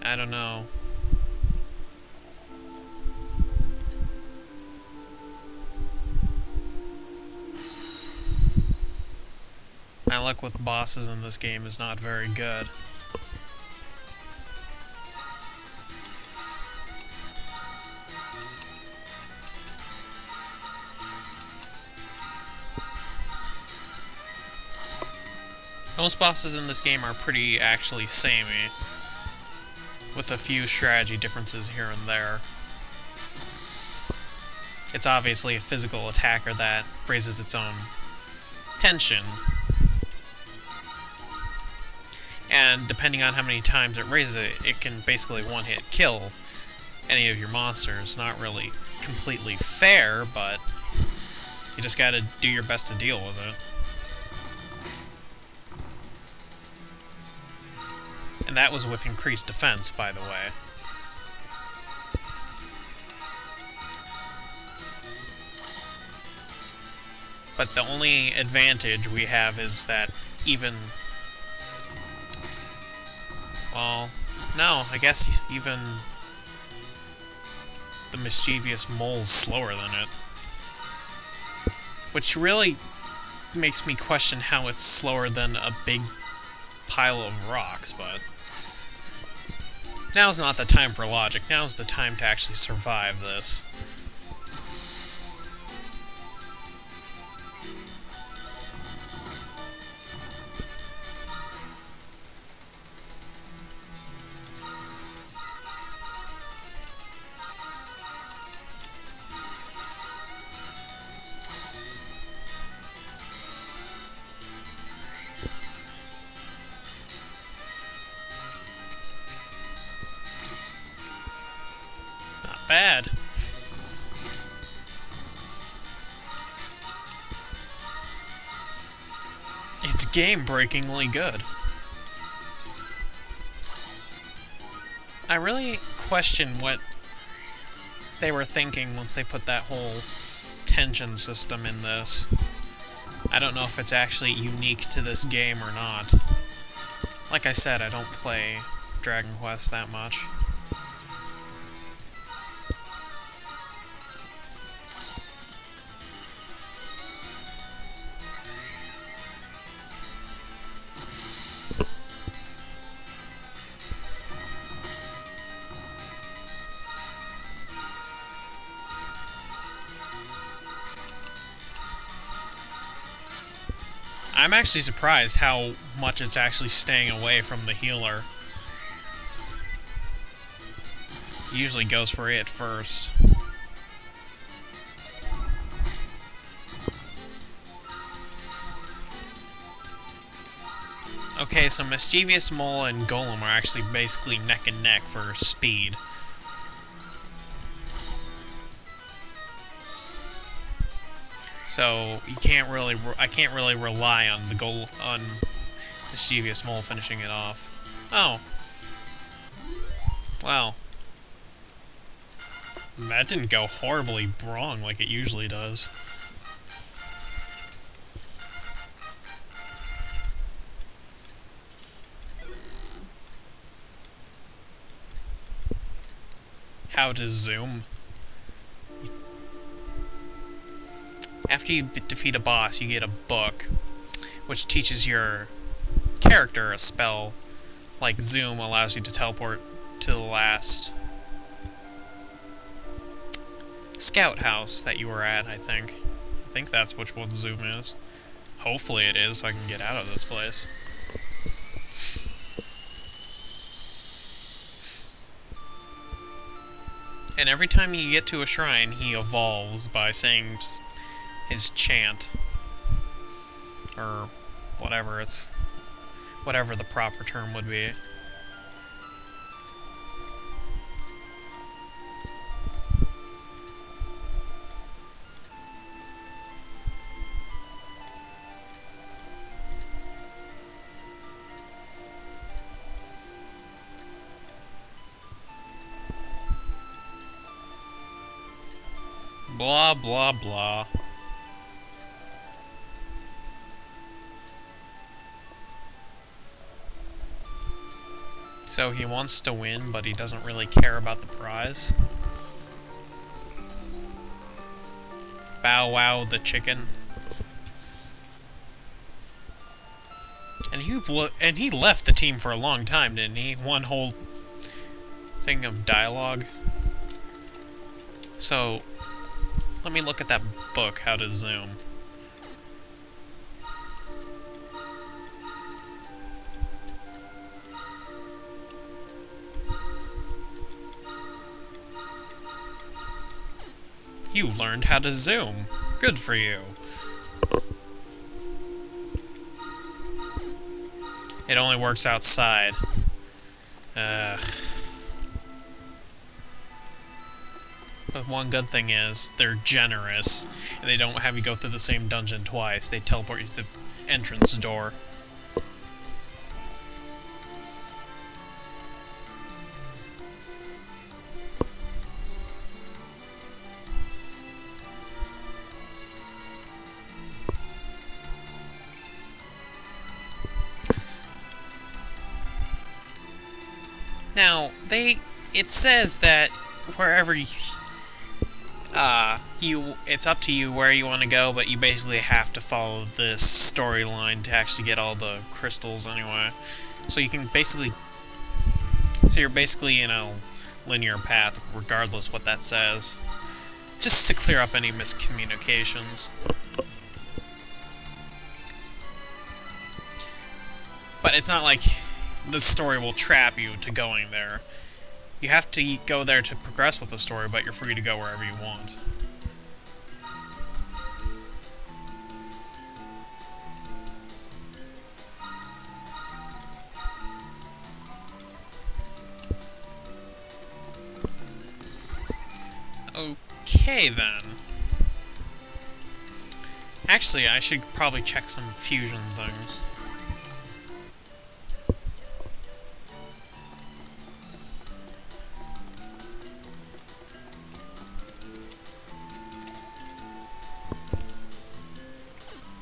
I don't know. My luck with bosses in this game is not very good. Most bosses in this game are pretty actually samey, with a few strategy differences here and there. It's obviously a physical attacker that raises its own tension, and depending on how many times it raises it, it can basically one-hit kill any of your monsters. Not really completely fair, but you just gotta do your best to deal with it. And that was with increased defense, by the way. But the only advantage we have is that even... Well, no, I guess even the mischievous mole's slower than it. Which really makes me question how it's slower than a big pile of rocks, but... Now's not the time for logic. Now's the time to actually survive this. Bad. It's game-breakingly good. I really question what they were thinking once they put that whole tension system in this. I don't know if it's actually unique to this game or not. Like I said, I don't play Dragon Quest that much. I'm actually surprised how much it's actually staying away from the healer. It usually goes for it first. Okay, so Mischievous Mole and Golem are actually basically neck and neck for speed. So I can't really rely on on Mischievous Mole finishing it off. Oh. Wow. That didn't go horribly wrong like it usually does. How to zoom. After you defeat a boss, you get a book, which teaches your character a spell, like Zoom allows you to teleport to the last scout house that you were at, I think. I think that's which one Zoom is. Hopefully it is, so I can get out of this place. And every time you get to a shrine, he evolves by saying his chant. Or whatever the proper term would be. Blah, blah, blah. So he wants to win, but he doesn't really care about the prize. Bow Wow the chicken. And he left the team for a long time, didn't he? One whole thing of dialogue. So, let me look at that book, How to Zoom. You learned how to zoom. Good for you. It only works outside. But one good thing is, they're generous, and they don't have you go through the same dungeon twice. They teleport you to the entrance door. Now, it says that wherever it's up to you where you want to go, but you basically have to follow this storyline to actually get all the crystals anyway. So you can basically, you're basically in a linear path, regardless what that says. Just to clear up any miscommunications. But it's not like the story will trap you to going there. You have to go there to progress with the story, but you're free to go wherever you want. Okay, then. Actually, I should probably check some fusion things.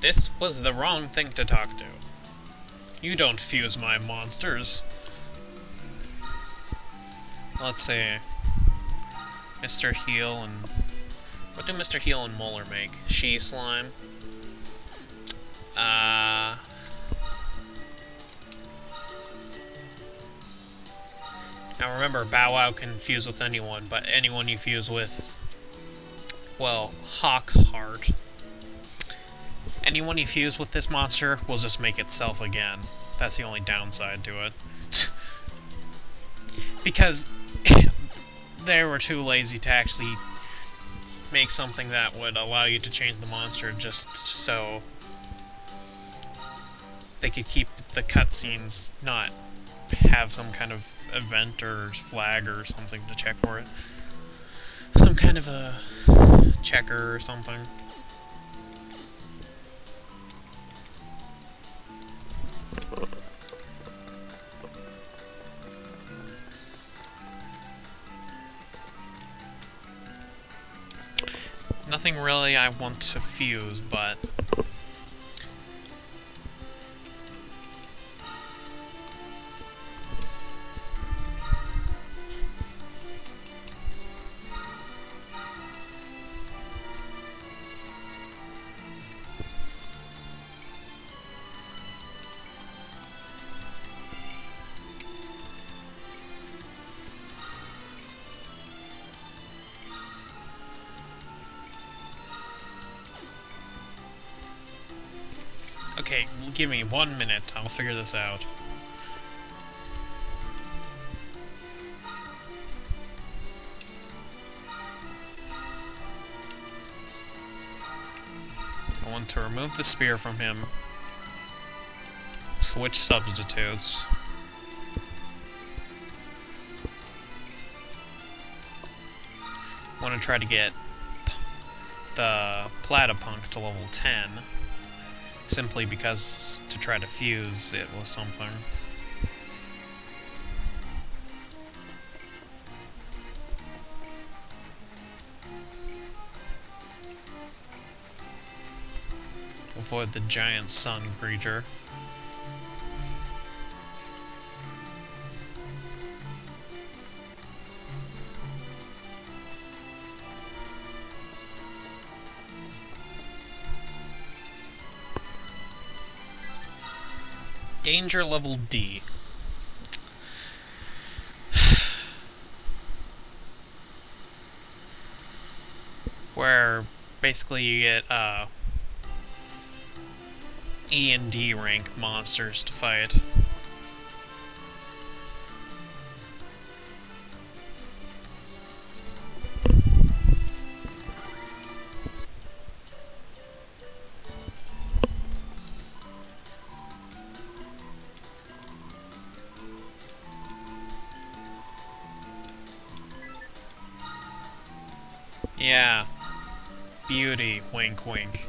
This was the wrong thing to talk to. You don't fuse my monsters. Let's see. Mr. Heel and... What do Mr. Heel and Molar make? She slime? Now remember, Bow Wow can fuse with anyone, but anyone you fuse with... Well, Hawkheart. Anyone you fuse with this monster will just make itself again. That's the only downside to it. Because they were too lazy to actually make something that would allow you to change the monster just so they could keep the cutscenes, not have some kind of event or flag or something to check for it. Some kind of a checker or something. Nothing really I want to fuse, but... Okay, give me 1 minute, I'll figure this out. I want to remove the spear from him. Switch substitutes. I want to try to get the Platypunk to level 10. Simply because to try to fuse it with something. Avoid the giant sun creature. Danger level D. Where basically you get E and D rank monsters to fight. Yeah. Beauty. Wink wink.